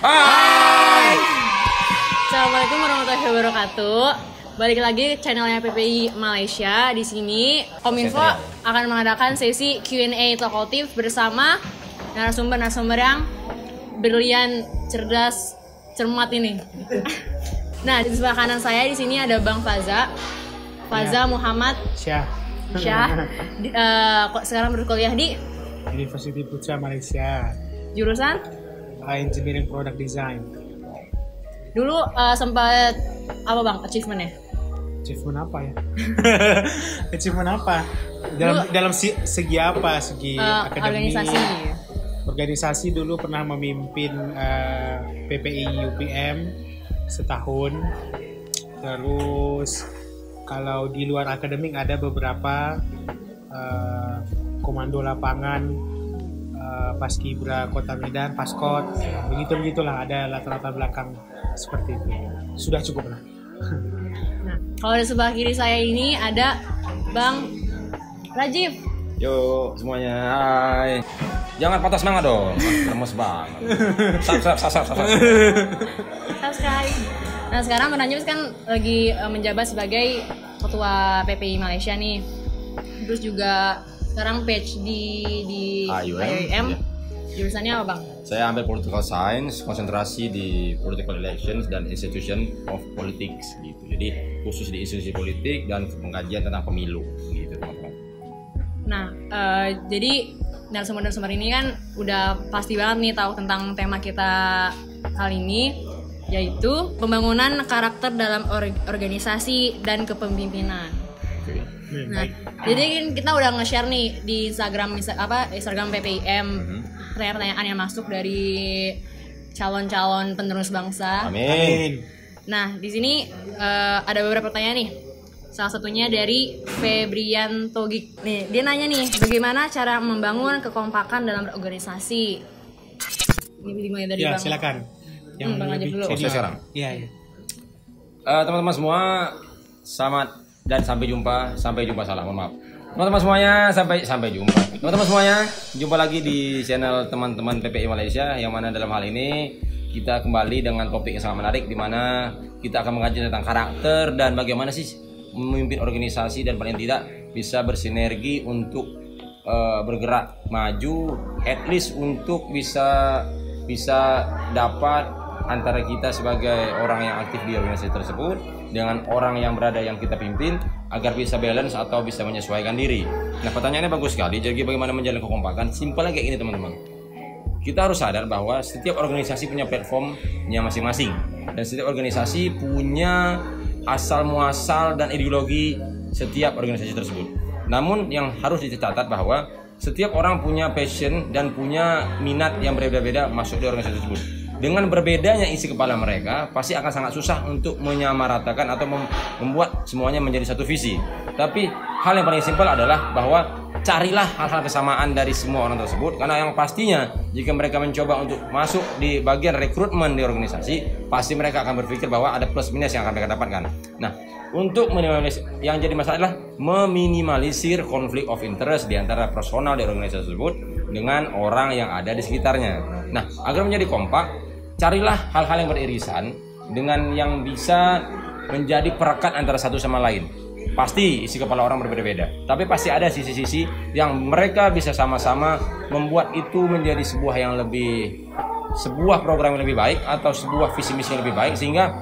Hai. Assalamualaikum warahmatullahi wabarakatuh. Balik lagi channelnya PPI Malaysia. Di sini Kominfo akan mengadakan sesi Q&A talkative bersama narasumber-narasumber yang brilian, cerdas, cermat ini. Nah, di sebelah kanan saya di sini ada Bang Faza Muhammad Syah. Kok sekarang berkuliah di University Putra Malaysia. jurusan Engineering Product Design. dulu sempat apa Bang achievement-nya? Achievement apa ya? Achievement apa? Dalam segi apa? Segi akademik. Organisasi dulu pernah memimpin PPI UPM setahun. Terus kalau di luar akademik ada beberapa komando lapangan, Paskibra Kota Medan, Paskot, begitulah, ada latar belakang seperti itu. Sudah cukup lah. Nah, kalau di sebelah kiri saya ini ada Bang Rajif. Yo semuanya, hai. Jangan patah semangat dong, lemes banget. Subscribe. Nah, sekarang Bang Rajif kan lagi menjabat sebagai Ketua PPI Malaysia nih. Terus juga sekarang PhD di IUM. Jurusannya apa Bang? Saya ambil Political Science, konsentrasi di Political Elections dan Institution of Politics gitu. Jadi khusus di institusi politik dan pengkajian tentang pemilu gitu teman-teman. Nah, jadi narasumber-narasumber ini kan udah pasti banget nih tahu tentang tema kita kali ini, yaitu pembangunan karakter dalam organisasi dan kepemimpinan. Okay. Nah, jadi kan kita udah nge-share nih di Instagram PPIM pertanyaan yang masuk dari calon-calon penerus bangsa. Amin. Nah, di sini ada beberapa pertanyaan nih. Salah satunya dari Febrian Togik. Nih, dia nanya nih, bagaimana cara membangun kekompakan dalam organisasi? Ini dimulai dari Ya, Bang. silakan. Yang Bang aja dulu. Saya sekarang. Iya. Teman-teman semua, selamat dan sampai jumpa salah, mohon maaf. Teman-teman semuanya, sampai jumpa. Teman-teman semuanya, jumpa lagi di channel teman-teman PPI Malaysia, yang mana dalam hal ini kita kembali dengan topik yang sangat menarik, di mana kita akan mengaji tentang karakter dan bagaimana sih memimpin organisasi dan paling tidak bisa bersinergi untuk bergerak maju, at least untuk bisa dapat antara kita sebagai orang yang aktif di organisasi tersebut dengan orang yang berada yang kita pimpin agar bisa balance atau bisa menyesuaikan diri. Nah, pertanyaannya bagus sekali. Jadi bagaimana menjalin kekompakan? Simpelnya kayak gini teman-teman. Kita harus sadar bahwa setiap organisasi punya platformnya masing-masing, dan setiap organisasi punya asal muasal dan ideologi setiap organisasi tersebut. Namun yang harus dicatat bahwa setiap orang punya passion dan punya minat yang berbeda-beda masuk di organisasi tersebut. Dengan berbedanya isi kepala mereka, pasti akan sangat susah untuk menyamaratakan atau membuat semuanya menjadi satu visi. Tapi hal yang paling simpel adalah bahwa carilah hal-hal kesamaan dari semua orang tersebut, karena yang pastinya jika mereka mencoba untuk masuk di bagian rekrutmen di organisasi, pasti mereka akan berpikir bahwa ada plus minus yang akan mereka dapatkan. Nah, untuk minimalisir, yang jadi masalah adalah meminimalisir konflik of interest di antara personal di organisasi tersebut dengan orang yang ada di sekitarnya. Nah, agar menjadi kompak, carilah hal-hal yang beririsan dengan yang bisa menjadi perekat antara satu sama lain. Pasti isi kepala orang berbeda-beda, tapi pasti ada sisi-sisi yang mereka bisa sama-sama membuat itu menjadi sebuah program yang lebih baik atau sebuah visi misi yang lebih baik, sehingga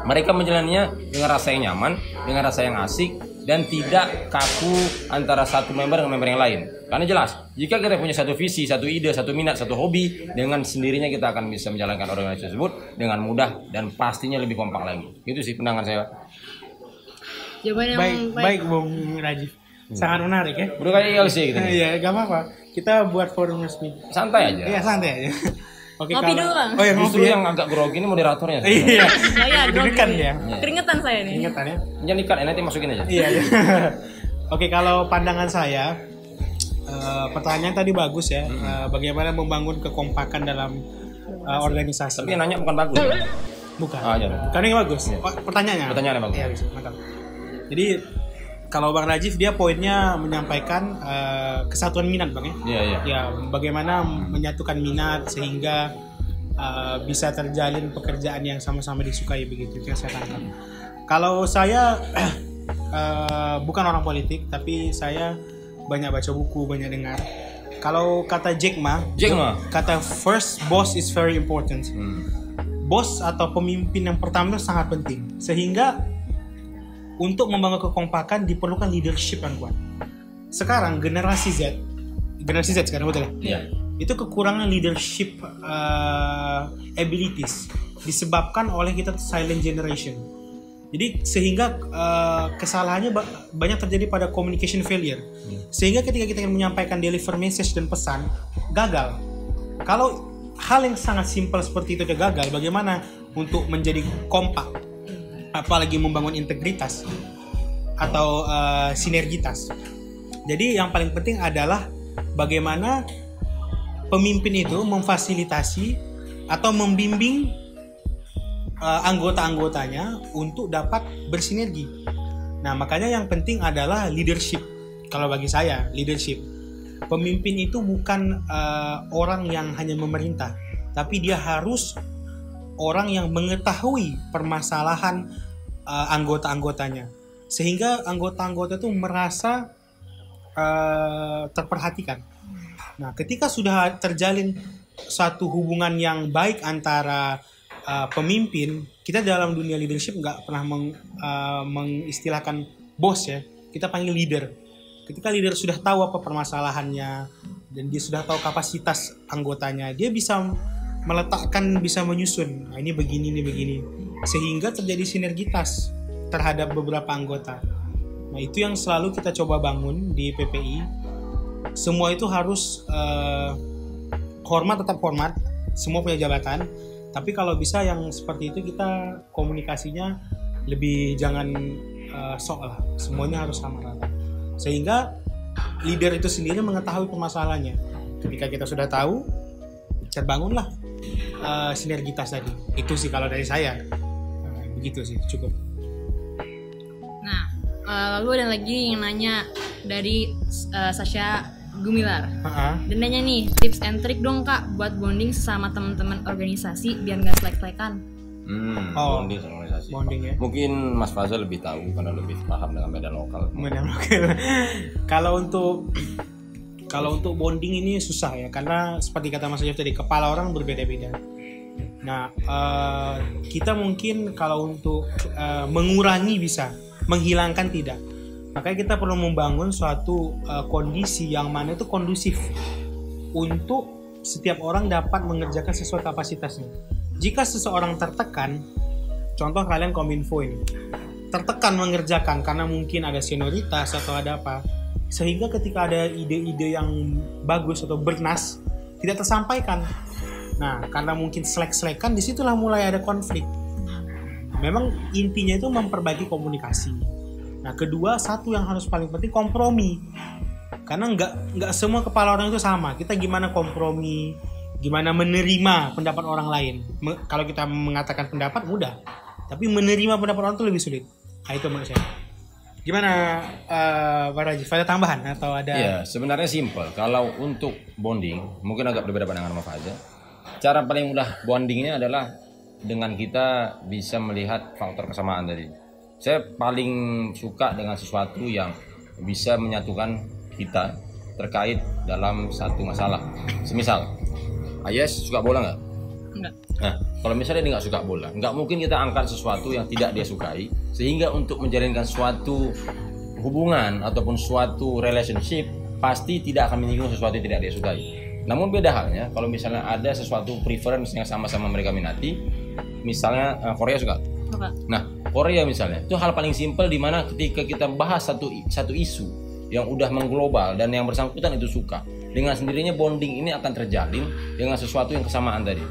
mereka menjalannya dengan rasa yang nyaman, dengan rasa yang asik, dan tidak kaku antara satu member dengan member yang lain. Karena jelas, jika kita punya satu visi, satu ide, satu minat, satu hobi, dengan sendirinya kita akan bisa menjalankan organisasi tersebut dengan mudah dan pastinya lebih kompak lagi. Itu sih pandangan saya. Jawaban yang Baik Bung Rajif. Sangat menarik ya. Udah kayak ILC gitu. Iya, gak apa-apa. Kita buat forum resmi. Santai aja. Iya, santai aja. Oke, ngopi dulu Bang. Oh ya, Justru ngopi yang agak grogi ini moderatornya. Iya. Saya Deg-degan ya. Keringetan saya nih. Ingetan ya. Jangan ikat, nanti masukin aja. Iya. Oke, kalau pandangan saya, pertanyaan tadi bagus ya. Bagaimana membangun kekompakan dalam organisasi? Tapi yang nanya bukan bagus. Bukan. Jangan. Karena yang bagus. Pertanyaannya. Pertanyaannya bagus. Iya, bisa. Mantap. Jadi kalau Bang Rajif dia poinnya menyampaikan kesatuan minat Bang ya. Iya. Ya, bagaimana menyatukan minat sehingga bisa terjalin pekerjaan yang sama-sama disukai, begitu yang saya tangkap. Kalau saya bukan orang politik, tapi saya banyak baca buku, banyak dengar. Kalau kata Jack Ma, kata first boss is very important. Bos atau pemimpin yang pertama itu sangat penting. Sehingga untuk membangun kekompakan diperlukan leadership yang kuat. Sekarang generasi Z sekarang betul ya? Iya. Itu kekurangan leadership abilities disebabkan oleh kita silent generation. Jadi sehingga kesalahannya banyak terjadi pada communication failure. Sehingga ketika kita ingin menyampaikan deliver message dan pesan, gagal. Kalau hal yang sangat simpel seperti itu gagal, bagaimana untuk menjadi kompak, apalagi membangun integritas atau sinergitas. Jadi yang paling penting adalah bagaimana pemimpin itu memfasilitasi atau membimbing anggota-anggotanya untuk dapat bersinergi. Nah, makanya yang penting adalah leadership. Kalau bagi saya, leadership. Pemimpin itu bukan orang yang hanya memerintah, tapi dia harus orang yang mengetahui permasalahan anggota-anggotanya. Sehingga anggota-anggota itu merasa terperhatikan. Nah, ketika sudah terjalin suatu hubungan yang baik antara pemimpin, kita dalam dunia leadership nggak pernah mengistilahkan bos ya, kita panggil leader. Ketika leader sudah tahu apa permasalahannya dan dia sudah tahu kapasitas anggotanya, dia bisa meletakkan, bisa menyusun, nah, ini begini, sehingga terjadi sinergitas terhadap beberapa anggota. Nah, itu yang selalu kita coba bangun di PPI. Semua itu harus tetap hormat, semua punya jabatan. Tapi kalau bisa yang seperti itu kita komunikasinya lebih jangan sok lah, semuanya harus sama rata. Sehingga leader itu sendiri mengetahui permasalahannya. Ketika kita sudah tahu, terbangunlah sinergitas tadi. Itu sih kalau dari saya. Begitu sih, cukup. Nah, lalu ada lagi yang nanya dari Sasha Gumilar. Dan nanya nih, tips and trick dong Kak buat bonding sesama teman-teman organisasi biar nggak selek-selekan. Bonding sama organisasi. Bonding ya. Mungkin Mas Fazal lebih tahu karena lebih paham dengan medan lokal. Kalau untuk bonding ini susah ya, karena seperti kata Mas Yef tadi, kepala orang berbeda-beda. Nah, kita mungkin kalau untuk mengurangi bisa, menghilangkan tidak. Makanya kita perlu membangun suatu kondisi yang mana itu kondusif untuk setiap orang dapat mengerjakan sesuai kapasitasnya. Jika seseorang tertekan, contoh kalian kominfo ini, tertekan mengerjakan karena mungkin ada senioritas atau ada apa, sehingga ketika ada ide-ide yang bagus atau bernas tidak tersampaikan. Nah, karena mungkin selek-selekan, disitulah mulai ada konflik. Memang intinya itu memperbaiki komunikasi. Nah, kedua, satu yang harus paling penting, kompromi. Karena nggak semua kepala orang itu sama. Kita gimana kompromi, gimana menerima pendapat orang lain. Kalau kita mengatakan pendapat mudah, tapi menerima pendapat orang itu lebih sulit. Nah, itu menurut saya. Gimana Pak Raji? Ada tambahan atau ada? Ya, sebenarnya simple. Kalau untuk bonding, mungkin agak berbeda pandangan sama Faza. Cara paling mudah bondingnya adalah dengan kita bisa melihat faktor kesamaan tadi. Saya paling suka dengan sesuatu yang bisa menyatukan kita terkait dalam satu masalah. Semisal, Ayes suka bola nggak? Enggak. Nah, kalau misalnya dia nggak suka bola, nggak mungkin kita angkat sesuatu yang tidak dia sukai, sehingga untuk menjalinkan suatu hubungan ataupun suatu relationship pasti tidak akan menyinggung sesuatu yang tidak dia sukai. Namun beda halnya kalau misalnya ada sesuatu preference yang sama-sama mereka minati, misalnya Korea suka. Nah, Korea misalnya, itu hal paling simpel di mana ketika kita bahas satu isu yang udah mengglobal dan yang bersangkutan itu suka, dengan sendirinya bonding ini akan terjalin dengan sesuatu yang kesamaan tadi.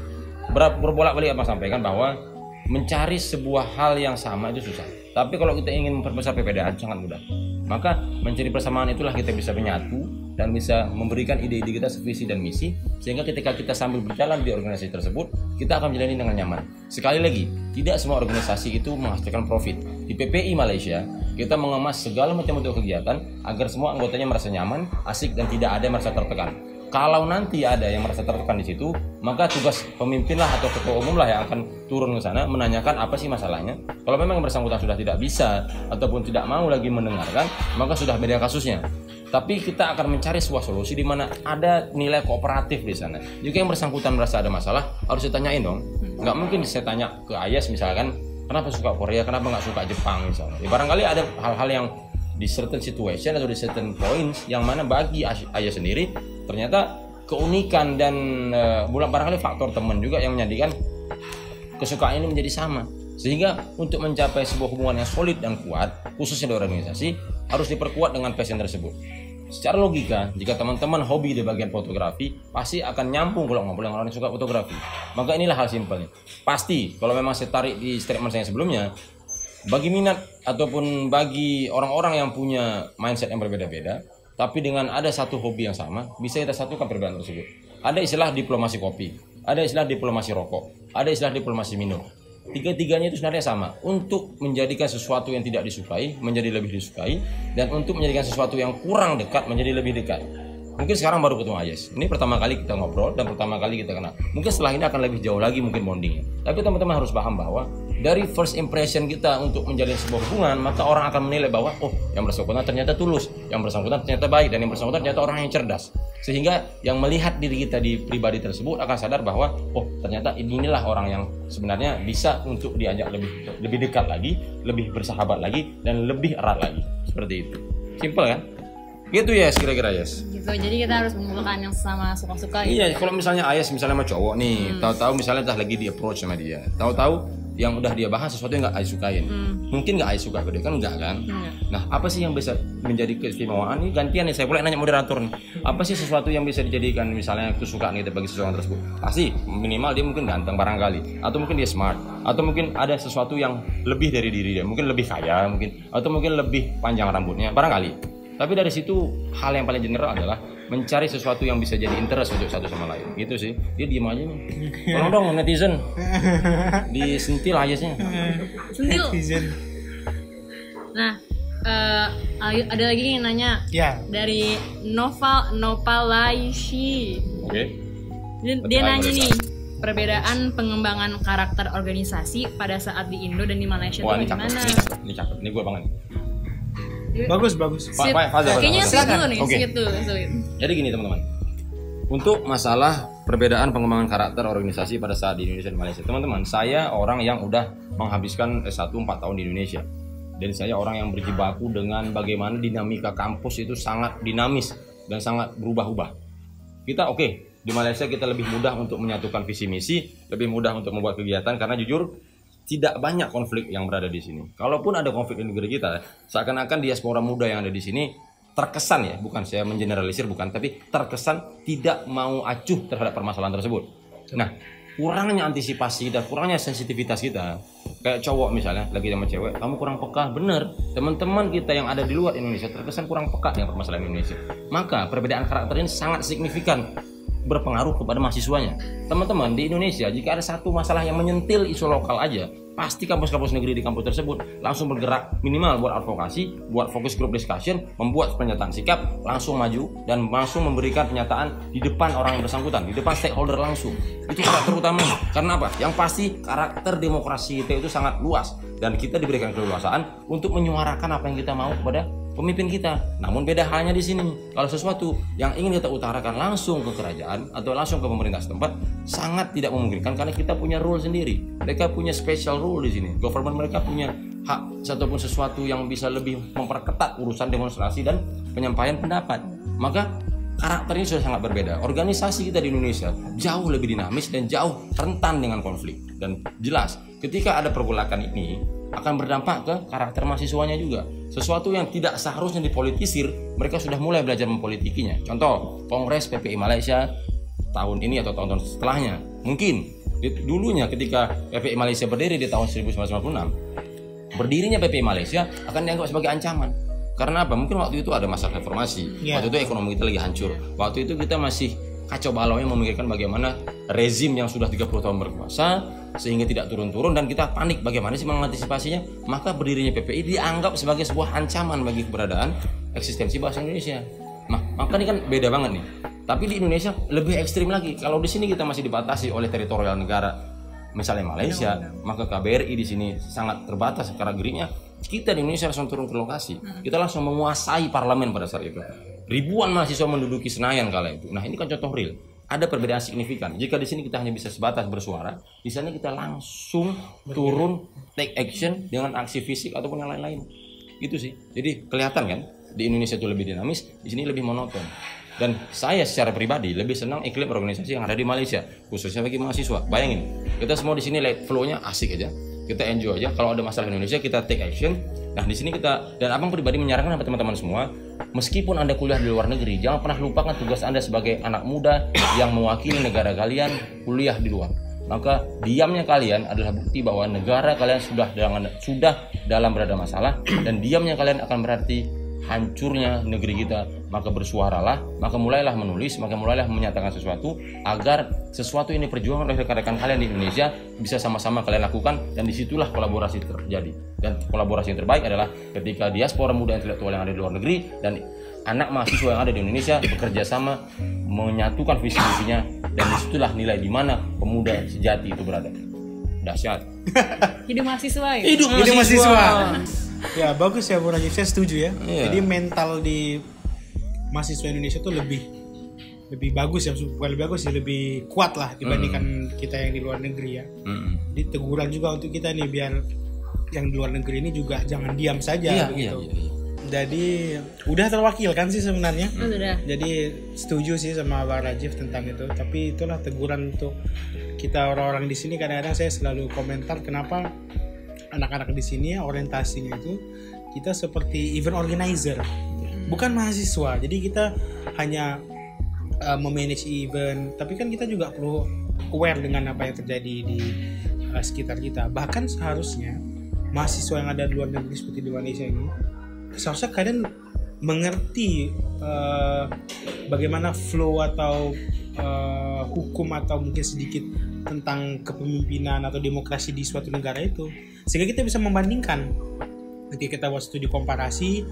Berbolak-balik apa sampaikan bahwa mencari sebuah hal yang sama itu susah. Tapi kalau kita ingin memperbesar perbedaan sangat mudah. Maka mencari persamaan itulah kita bisa menyatu dan bisa memberikan ide-ide kita sevisi dan misi, sehingga ketika kita sambil berjalan di organisasi tersebut, kita akan menjalani dengan nyaman. Sekali lagi, tidak semua organisasi itu menghasilkan profit. Di PPI Malaysia, kita mengemas segala macam bentuk kegiatan agar semua anggotanya merasa nyaman, asik, dan tidak ada yang merasa tertekan. Kalau nanti ada yang merasa tertekan di situ, maka tugas pemimpin lah atau ketua umum lah yang akan turun ke sana menanyakan apa sih masalahnya. Kalau memang yang bersangkutan sudah tidak bisa ataupun tidak mau lagi mendengarkan, maka sudah beda kasusnya. Tapi kita akan mencari sebuah solusi di mana ada nilai kooperatif di sana. Jika yang bersangkutan merasa ada masalah, harus ditanyain dong. Nggak mungkin saya tanya ke Ayas misalkan, kenapa suka Korea, kenapa nggak suka Jepang misalnya. Barangkali ada hal-hal yang di certain situation atau di certain points yang mana bagi Ayas sendiri ternyata keunikan dan barangkali faktor teman juga yang menjadikan kesukaan ini menjadi sama. Sehingga untuk mencapai sebuah hubungan yang solid dan kuat, khususnya di organisasi, harus diperkuat dengan passion tersebut. Secara logika, jika teman-teman hobi di bagian fotografi, pasti akan nyambung kalau ngobrol dengan orang yang suka fotografi. Maka inilah hal simpelnya. Pasti, kalau memang saya tarik di statement saya sebelumnya, bagi minat ataupun bagi orang-orang yang punya mindset yang berbeda-beda, tapi dengan ada satu hobi yang sama, bisa kita satukan perbedaan tersebut. Ada istilah diplomasi kopi, ada istilah diplomasi rokok, ada istilah diplomasi minum. Tiga-tiganya itu sebenarnya sama, untuk menjadikan sesuatu yang tidak disukai menjadi lebih disukai, dan untuk menjadikan sesuatu yang kurang dekat menjadi lebih dekat. Mungkin sekarang baru ketemu Ayas, ini pertama kali kita ngobrol dan pertama kali kita kenal. Mungkin setelah ini akan lebih jauh lagi mungkin bondingnya. Tapi teman-teman harus paham bahwa dari first impression kita untuk menjalin sebuah hubungan, maka orang akan menilai bahwa oh, yang bersangkutan ternyata tulus, yang bersangkutan ternyata baik, dan yang bersangkutan ternyata orang yang cerdas. Sehingga yang melihat diri kita di pribadi tersebut akan sadar bahwa oh, ternyata inilah orang yang sebenarnya bisa untuk diajak lebih dekat lagi, lebih bersahabat lagi, dan lebih erat lagi. Seperti itu. Simple kan? Gitu ya, kira-kira Yes. Gitu. Jadi kita harus menemukan yang sama suka-suka. Iya, kalau misalnya Ayas misalnya sama cowok nih, tahu-tahu misalnya entah lagi di approach sama dia, tahu-tahu yang udah dia bahas sesuatu yang nggak Ayas sukain, mungkin nggak Ayas suka ke dia kan enggak kan? Nah, apa sih yang bisa menjadi keistimewaan? Ini gantian nih, saya boleh nanya moderator nih. Apa sih sesuatu yang bisa dijadikan misalnya kesukaan kita bagi seseorang tersebut? Pasti minimal dia mungkin ganteng barangkali, atau mungkin dia smart, atau mungkin ada sesuatu yang lebih dari diri dia, mungkin lebih kaya mungkin, atau mungkin lebih panjang rambutnya barangkali. Tapi dari situ hal yang paling general adalah mencari sesuatu yang bisa jadi interest untuk satu sama lain. Gitu sih. Dia diem aja nih. Tolong dong netizen. Disentil Ayasnya. Sentil. Netizen. Nah, ada lagi yang nanya. Ya. Dari Nopalaishi. Oke. Dia nanya nih, perbedaan pengembangan karakter organisasi pada saat di Indo dan di Malaysia Wah, itu ini cakep. gimana? Ini cakep. Ini gue banget. Bagus. Sweet. Kayaknya sweet dulu nih, Oke. sweet dulu. Jadi gini teman-teman. Untuk masalah perbedaan pengembangan karakter organisasi pada saat di Indonesia dan Malaysia, teman-teman, saya orang yang udah menghabiskan S1 4 tahun di Indonesia. Dan saya orang yang berjibaku dengan bagaimana dinamika kampus itu sangat dinamis dan sangat berubah-ubah. Kita di Malaysia kita lebih mudah untuk menyatukan visi misi, lebih mudah untuk membuat kegiatan karena jujur tidak banyak konflik yang berada di sini. Kalaupun ada konflik di negeri kita, seakan-akan diaspora muda yang ada di sini terkesan ya, bukan saya mengeneralisir bukan, tapi terkesan tidak mau acuh terhadap permasalahan tersebut. Nah, kurangnya antisipasi dan kurangnya sensitivitas kita, kayak cowok misalnya lagi sama cewek, kamu kurang peka, bener. Teman-teman kita yang ada di luar Indonesia terkesan kurang peka dengan permasalahan Indonesia. Maka perbedaan karakter ini sangat signifikan berpengaruh kepada mahasiswanya. Teman-teman di Indonesia, jika ada satu masalah yang menyentil isu lokal aja, pasti kampus-kampus negeri di kampus tersebut langsung bergerak minimal buat advokasi, buat fokus group discussion, membuat pernyataan sikap, langsung maju dan langsung memberikan pernyataan di depan orang yang bersangkutan, di depan stakeholder langsung. Itu karakter utamanya. Karena apa? Yang pasti karakter demokrasi kita itu sangat luas dan kita diberikan keleluasaan untuk menyuarakan apa yang kita mau kepada pemimpin kita. Namun beda halnya di sini. Kalau sesuatu yang ingin kita utarakan langsung ke kerajaan atau langsung ke pemerintah setempat sangat tidak memungkinkan karena kita punya rule sendiri. Mereka punya special rule di sini. Government mereka punya hak ataupun sesuatu yang bisa lebih memperketat urusan demonstrasi dan penyampaian pendapat. Maka karakternya sudah sangat berbeda. Organisasi kita di Indonesia jauh lebih dinamis dan jauh rentan dengan konflik. Dan jelas ketika ada pergolakan ini akan berdampak ke karakter mahasiswanya juga. Sesuatu yang tidak seharusnya dipolitisir, mereka sudah mulai belajar mempolitikinya. Contoh, Kongres PPI Malaysia tahun ini atau tahun-tahun setelahnya. Mungkin dulunya ketika PPI Malaysia berdiri di tahun 1996, berdirinya PPI Malaysia akan dianggap sebagai ancaman. Karena apa? Mungkin waktu itu ada masalah reformasi. Waktu itu ekonomi kita lagi hancur. Waktu itu kita masih kacau balaunya memikirkan bagaimana rezim yang sudah 30 tahun berkuasa sehingga tidak turun-turun dan kita panik bagaimana sih mengantisipasinya. Maka berdirinya PPI dianggap sebagai sebuah ancaman bagi keberadaan eksistensi bahasa Indonesia. Maka ini kan beda banget nih. Tapi di Indonesia lebih ekstrim lagi. Kalau di sini kita masih dibatasi oleh teritorial negara, misalnya Malaysia, maka KBRI di sini sangat terbatas karena geraknya. Kita di Indonesia langsung turun ke lokasi. Kita langsung menguasai parlemen pada saat itu. Ribuan mahasiswa menduduki Senayan kala itu. Nah, ini kan contoh real. Ada perbedaan signifikan. Jika di sini kita hanya bisa sebatas bersuara, di sana kita langsung turun take action dengan aksi fisik ataupun yang lain-lain. Itu sih. Jadi kelihatan kan di Indonesia itu lebih dinamis, di sini lebih monoton. Dan saya secara pribadi lebih senang iklim organisasi yang ada di Malaysia, khususnya bagi mahasiswa. Bayangin, kita semua di sini flow-nya asik aja, kita enjoy aja. Kalau ada masalah di Indonesia kita take action. Nah di sini kita, dan abang pribadi menyarankan sama teman-teman semua, meskipun anda kuliah di luar negeri, jangan pernah lupakan tugas anda sebagai anak muda yang mewakili negara kalian kuliah di luar. Maka diamnya kalian adalah bukti bahwa negara kalian sudah dalam berada masalah, dan diamnya kalian akan berarti hancurnya negeri kita. Maka bersuaralah, maka mulailah menulis, maka mulailah menyatakan sesuatu agar sesuatu ini diperjuangkan oleh rekan-rekan kalian di Indonesia bisa sama-sama kalian lakukan, dan disitulah kolaborasi terjadi. Dan kolaborasi yang terbaik adalah ketika diaspora muda intelektual yang ada di luar negeri dan anak mahasiswa yang ada di Indonesia bekerja sama menyatukan visi misinya, dan disitulah nilai di mana pemuda sejati itu berada. Dahsyat. Hidup mahasiswa ya? Hidup mahasiswa. Ya bagus ya Bu Najib, saya setuju ya. Iya. Jadi mental di mahasiswa Indonesia tuh lebih bagus ya, bukan lebih bagus sih, lebih kuat lah dibandingkan kita yang di luar negeri ya. Jadi teguran juga untuk kita nih, biar yang di luar negeri ini juga jangan diam saja begitu. Iya. Jadi udah terwakilkan sih sebenarnya. Sudah. Jadi setuju sih sama Bang Rajif tentang itu. Tapi itulah teguran untuk kita orang-orang di sini. Kadang-kadang saya selalu komentar kenapa anak-anak di sini orientasinya itu kita seperti event organizer, bukan mahasiswa. Jadi kita hanya memanage event, tapi kan kita juga perlu aware dengan apa yang terjadi di sekitar kita. Bahkan seharusnya mahasiswa yang ada di luar negeri seperti di Indonesia ini, seharusnya kalian mengerti bagaimana flow atau hukum atau mungkin sedikit tentang kepemimpinan atau demokrasi di suatu negara itu, sehingga kita bisa membandingkan. Ketika kita buat studi komparasi,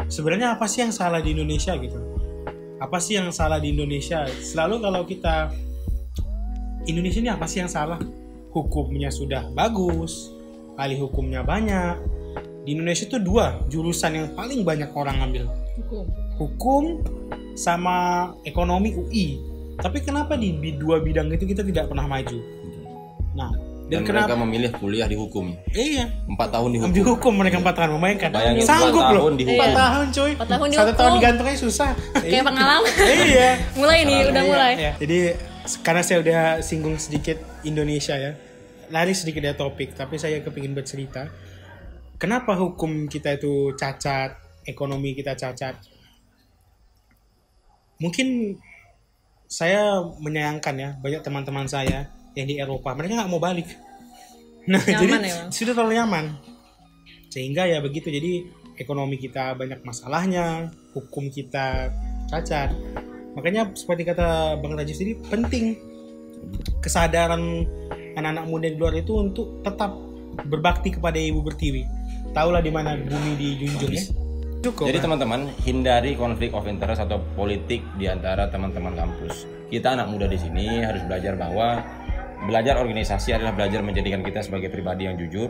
sebenarnya apa sih yang salah di Indonesia gitu? Apa sih yang salah di Indonesia? Selalu kalau kita Indonesia ini apa sih yang salah? Hukumnya sudah bagus, ahli hukumnya banyak. Di Indonesia itu 2 jurusan yang paling banyak orang ambil, hukum sama ekonomi UI. Tapi kenapa di 2 bidang itu kita tidak pernah maju? Nah, dan mereka memilih kuliah di hukum. Iya. 4 tahun di hukum. Di hukum mereka 4 tahun, membayangkan. Bayangin, sanggup 4 loh. tahun di hukum. 4 tahun coy. 4 tahun di 1 tahun hukum. digantungnya susah. Kayak pengalaman. Iya. Mulai nih, udah mulai. Iya. Jadi karena saya udah singgung sedikit Indonesia ya, lari sedikit dari topik, tapi saya kepingin bercerita. Kenapa hukum kita itu cacat, ekonomi kita cacat? Mungkin saya menyayangkan ya, banyak teman-teman saya yang di Eropa, mereka nggak mau balik. Nah, Nyaman jadi ya, sudah terlalu nyaman. Sehingga ya begitu, jadi ekonomi kita banyak masalahnya, hukum kita cacat. Makanya seperti kata Bang Rajif tadi, penting kesadaran anak-anak muda di luar itu untuk tetap berbakti kepada Ibu Pertiwi. Tahulah di mana bumi dijunjung ya. Cukup. Jadi teman-teman, hindari konflik of interest atau politik di antara teman-teman kampus. Kita anak muda di sini harus belajar bahwa belajar organisasi adalah belajar menjadikan kita sebagai pribadi yang jujur,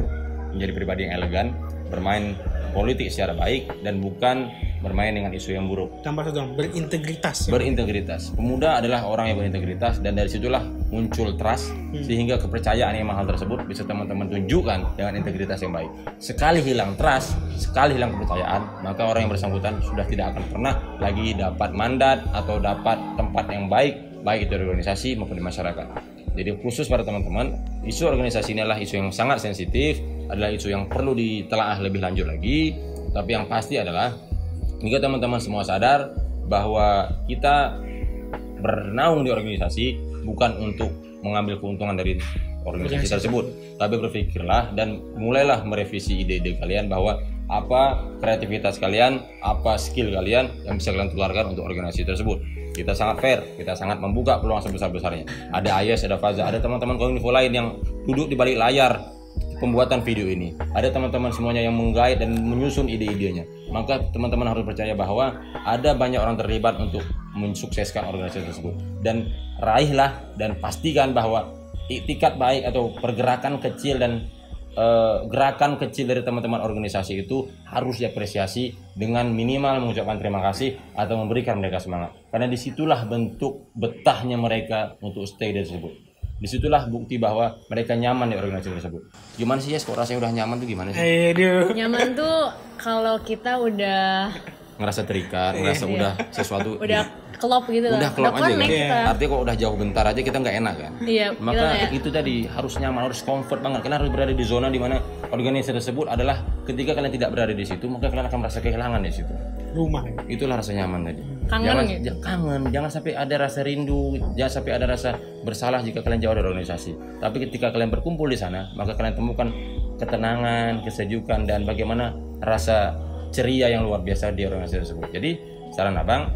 menjadi pribadi yang elegan, bermain politik secara baik, dan bukan bermain dengan isu yang buruk. Tambah satu, berintegritas. Berintegritas. Pemuda adalah orang yang berintegritas, dan dari situlah muncul trust, sehingga kepercayaan yang mahal tersebut bisa teman-teman tunjukkan dengan integritas yang baik. Sekali hilang trust, sekali hilang kepercayaan, maka orang yang bersangkutan sudah tidak akan pernah lagi dapat mandat atau dapat tempat yang baik itu di organisasi maupun di masyarakat. Jadi khusus pada teman-teman, isu organisasi ini adalah isu yang sangat sensitif, adalah isu yang perlu ditelaah lebih lanjut lagi. Tapi yang pasti adalah jika teman-teman semua sadar bahwa kita bernaung di organisasi bukan untuk mengambil keuntungan dari organisasi tersebut, tapi berpikirlah dan mulailah merevisi ide-ide kalian bahwa apa kreativitas kalian, apa skill kalian yang bisa kalian tularkan untuk organisasi tersebut. Kita sangat fair, kita sangat membuka peluang sebesar-besarnya. Ada Ayas, ada Faza, ada teman-teman kominfo lain yang duduk di balik layar pembuatan video ini. Ada teman-teman semuanya yang menggait dan menyusun ide-idenya. Maka teman-teman harus percaya bahwa ada banyak orang terlibat untuk mensukseskan organisasi tersebut. Dan raihlah dan pastikan bahwa iktikat baik atau pergerakan kecil dan gerakan kecil dari teman-teman organisasi itu harus diapresiasi dengan minimal mengucapkan terima kasih atau memberikan mereka semangat, karena disitulah bentuk betahnya mereka untuk stay di tersebut. Disitulah bukti bahwa mereka nyaman di organisasi tersebut. Gimana sih Yes, kok rasanya udah nyaman tuh gimana sih? Nyaman tuh kalau kita udah Ngerasa terikat, ngerasa udah sesuatu udah klop gitu lah. udah klop aja kan. connect kita. Artinya kok udah jauh bentar aja kita nggak enak kan. Iya, Maka kita kayak- itu tadi harus nyaman, harus comfort banget. Kalian harus berada di zona di mana organisasi tersebut adalah ketika kalian tidak berada di situ, maka kalian akan merasa kehilangan di situ. Rumah. Itulah rasa nyaman tadi. Kangen jangan, gitu. kangen, jangan sampai ada rasa rindu, jangan sampai ada rasa bersalah jika kalian jauh dari organisasi. Tapi ketika kalian berkumpul di sana, maka kalian temukan ketenangan, kesejukan, dan bagaimana rasa ceria yang luar biasa di organisasi tersebut. Jadi saran abang,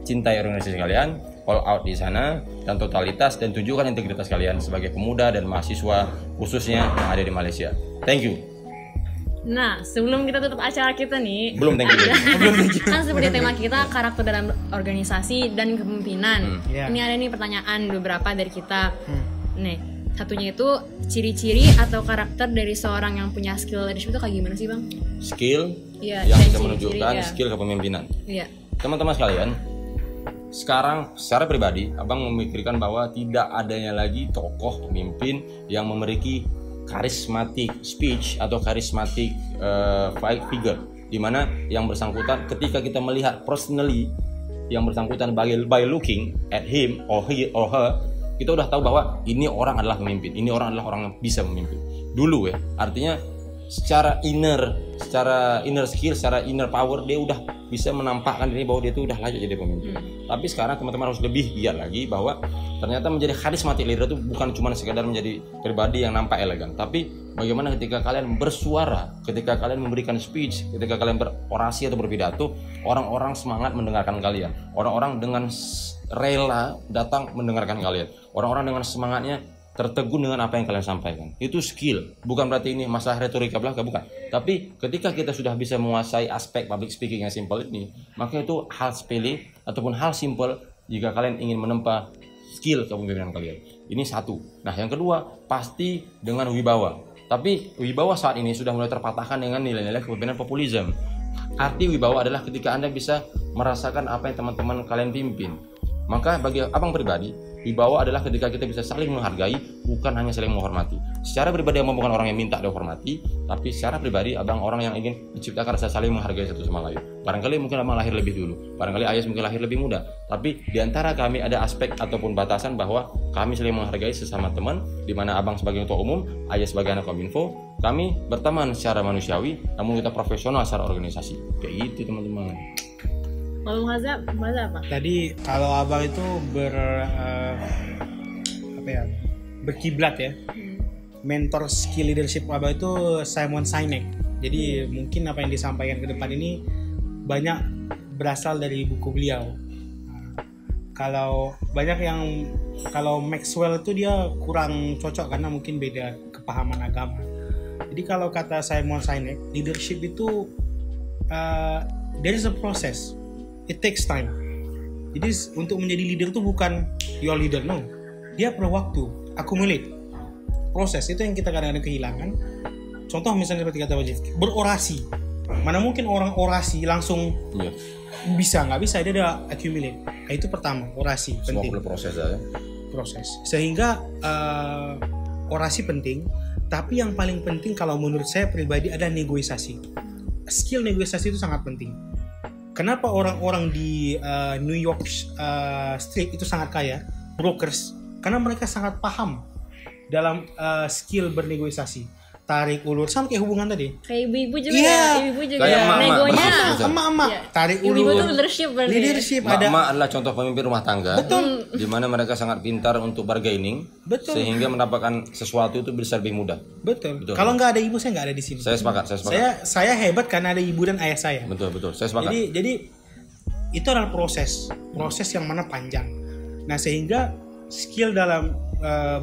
cintai organisasi kalian, all out di sana, dan totalitas dan tunjukkan integritas kalian sebagai pemuda dan mahasiswa khususnya yang ada di Malaysia. Thank you. Nah, sebelum kita tutup acara kita nih, Belum thank you. kan seperti tema kita karakter dalam organisasi dan kepemimpinan. Iya. Ini ada nih pertanyaan beberapa dari kita. Nih, satunya itu ciri-ciri atau karakter dari seorang yang punya skill leadership itu kayak gimana sih, Bang? Skill Iya, yang dan bisa ciri-ciri, menunjukkan ya. skill kepemimpinan. Iya. Teman-teman sekalian, sekarang secara pribadi abang memikirkan bahwa tidak adanya lagi tokoh pemimpin yang memiliki charismatic speech atau charismatic fight figure, di mana yang bersangkutan ketika kita melihat personally yang bersangkutan by looking at him or he or her, kita udah tahu bahwa ini orang adalah pemimpin, ini orang adalah orang yang bisa memimpin dulu ya. Artinya secara inner skill, secara inner power dia udah bisa menampakkan diri bahwa dia itu udah layak jadi pemimpin. Tapi sekarang teman-teman harus lebih giat lagi bahwa ternyata menjadi charismatic leader itu bukan cuma sekedar menjadi pribadi yang nampak elegan, tapi bagaimana ketika kalian bersuara, ketika kalian memberikan speech, ketika kalian berorasi atau berpidato, orang-orang semangat mendengarkan kalian, orang-orang dengan rela datang mendengarkan kalian, orang-orang dengan semangatnya tertegun dengan apa yang kalian sampaikan. Itu skill, bukan berarti ini masalah retorika belaka, bukan. Tapi ketika kita sudah bisa menguasai aspek public speaking yang simple ini, maka itu hal sepele ataupun hal simple jika kalian ingin menempa skill kepemimpinan kalian. Ini satu. Nah, yang kedua pasti dengan wibawa. Tapi wibawa saat ini sudah mulai terpatahkan dengan nilai-nilai kepemimpinan populisme. Arti wibawa adalah ketika Anda bisa merasakan apa yang teman-teman kalian pimpin. Maka bagi abang pribadi, wibawa adalah ketika kita bisa saling menghargai, bukan hanya saling menghormati. Secara pribadi abang bukan orang yang minta dihormati, tapi secara pribadi abang orang yang ingin menciptakan rasa saling menghargai satu sama lain. Barangkali mungkin abang lahir lebih dulu, barangkali Ayas mungkin lahir lebih muda, tapi diantara kami ada aspek ataupun batasan bahwa kami saling menghargai sesama teman, di mana abang sebagai ketua umum, Ayas sebagai anak kominfo, kami berteman secara manusiawi, namun kita profesional secara organisasi. Kayak gitu teman-teman. Kalau Maza apa? Tadi kalau abang itu berkiblat ya. Mentor skill leadership abang itu Simon Sinek. Jadi mungkin apa yang disampaikan ke depan ini banyak berasal dari buku beliau. Kalau banyak yang kalau Maxwell itu dia kurang cocok karena mungkin beda kepahaman agama. Jadi kalau kata Simon Sinek, leadership itu there is a process. It takes time. Jadi untuk menjadi leader itu bukan your leader, no. Dia perlu waktu, accumulate. Proses itu yang kita kadang-kadang kehilangan. Contoh misalnya seperti kata Wajib, berorasi. Mana mungkin orang orasi langsung bisa, nggak bisa, dia ada accumulate. Nah, itu pertama, orasi Semua penting. perlu proses ya. Proses. Sehingga orasi penting, tapi yang paling penting kalau menurut saya pribadi ada negosiasi. Skill negosiasi itu sangat penting. Kenapa orang-orang di New York Street itu sangat kaya, brokers? Karena mereka sangat paham dalam skill bernegosiasi. Tarik ulur, sama kayak hubungan tadi. Kayak ibu-ibu juga Iya. ya, ibu-ibu juga Kayak emak-emak, negonya. betul. Emak-emak, Iya. tarik Ibu-ibu ulur. tuh leadership berarti. Leadership ada. Mak-mak adalah contoh pemimpin rumah tangga. Betul. Di mana mereka sangat pintar untuk bargaining. Betul. Sehingga mendapatkan sesuatu itu bisa lebih mudah. Betul. Betul. Kalau nggak ada ibu saya nggak ada di sini. Saya sepakat. Saya hebat karena ada ibu dan ayah saya. Betul. Saya sepakat. Jadi itu adalah proses yang mana panjang. Nah, sehingga skill dalam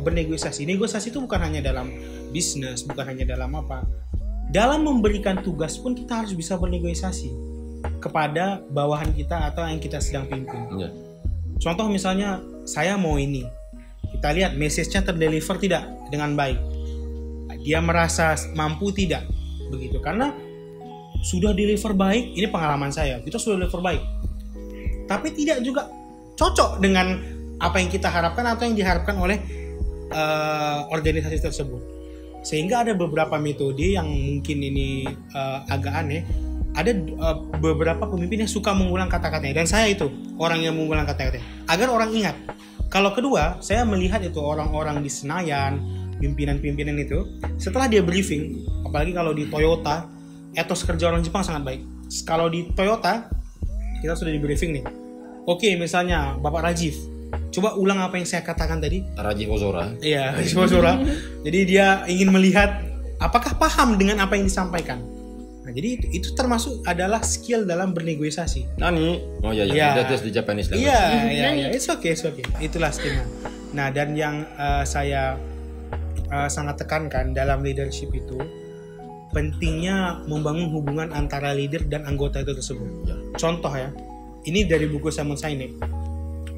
bernegosiasi. Negosiasi itu bukan hanya dalam bisnis, bukan hanya dalam apa. Dalam memberikan tugas pun kita harus bisa bernegosiasi kepada bawahan kita atau yang kita sedang pimpin. Iya. Contoh misalnya saya mau ini, kita lihat message-nya terdeliver tidak dengan baik, dia merasa mampu tidak begitu, karena sudah deliver baik, ini pengalaman saya, kita sudah deliver baik, tapi tidak juga cocok dengan apa yang kita harapkan atau yang diharapkan oleh organisasi tersebut. Sehingga ada beberapa metode yang mungkin ini agak aneh. Ada beberapa pemimpin yang suka mengulang kata-katanya, dan saya itu orang yang mengulang kata-katanya agar orang ingat. Kalau kedua, saya melihat itu orang-orang di Senayan, pimpinan-pimpinan itu, setelah dia briefing, apalagi kalau di Toyota, etos kerja orang Jepang sangat baik. Kalau di Toyota, kita sudah di briefing nih. Oke, misalnya Bapak Rajiv, coba ulang apa yang saya katakan tadi. Rajiv Ozora. Iya, Rajiv Ozora. Jadi dia ingin melihat apakah paham dengan apa yang disampaikan. Nah, jadi itu termasuk adalah skill dalam bernegosiasi. Nani? Oh iya, Iya. That is the Japanese language. Iya, it's okay. Itulah skillnya. Nah, dan yang saya sangat tekankan dalam leadership itu, pentingnya membangun hubungan antara leader dan anggota itu tersebut. Ya. Contoh ya, ini dari buku Simon Sinek.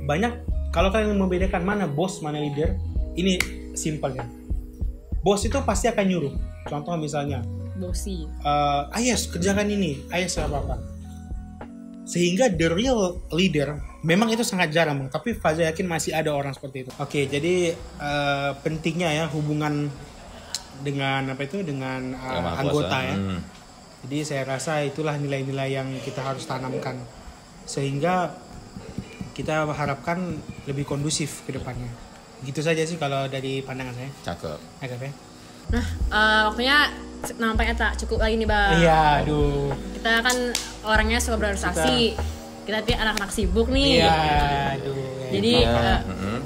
Banyak, kalau kalian membedakan mana bos, mana leader, ini simpelnya. Bos itu pasti akan nyuruh. Contoh misalnya, Bosi. Ayes kerjakan ini, Ayes apa-apa. Sehingga the real leader, memang itu sangat jarang, tapi Faza yakin masih ada orang seperti itu. Oke, jadi pentingnya ya hubungan dengan apa itu, dengan anggota ya. Jadi saya rasa itulah nilai-nilai yang kita harus tanamkan, sehingga kita harapkan lebih kondusif ke depannya. Gitu saja sih kalau dari pandangan saya. Cakep. Cakep ya. Nah, waktunya nampaknya tak cukup lagi nih, Bang. Iya, aduh. Kita kan orangnya suka berorganisasi. Kita anak-anak sibuk nih. Iya, aduh. Jadi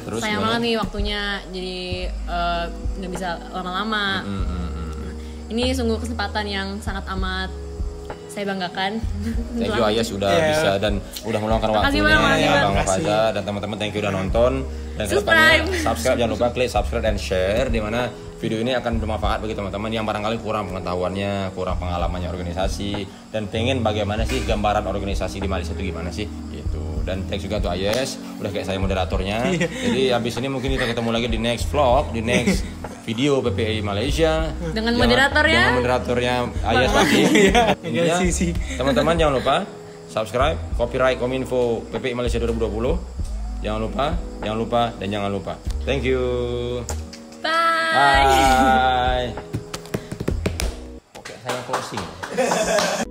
Terus sayang gimana? banget nih waktunya, jadi nggak bisa lama-lama. Ini sungguh kesempatan yang sangat amat saya banggakan. Thank you Ayas sudah bisa dan udah meluangkan Makasih, waktunya Bang. Makasih, ya, Bang. Bang Faza, dan teman-teman thank you udah nonton, dan Subscribe. kedepannya subscribe, jangan lupa klik subscribe dan share, di mana video ini akan bermanfaat bagi teman-teman yang barangkali kurang pengetahuannya, kurang pengalamannya organisasi, dan pengen bagaimana sih gambaran organisasi di Malaysia itu gimana sih gitu. Dan thanks juga tuh Ayas, udah kayak saya moderatornya. Jadi habis ini mungkin kita ketemu lagi di next vlog, di next video PPI Malaysia Dengan moderatornya? Dengan moderatornya Ayas lagi. Iya, sih. Teman-teman jangan lupa subscribe, copyright Kominfo PPI Malaysia 2020. Jangan lupa, dan jangan lupa. Thank you. Bye. Bye. Oke, saya closing.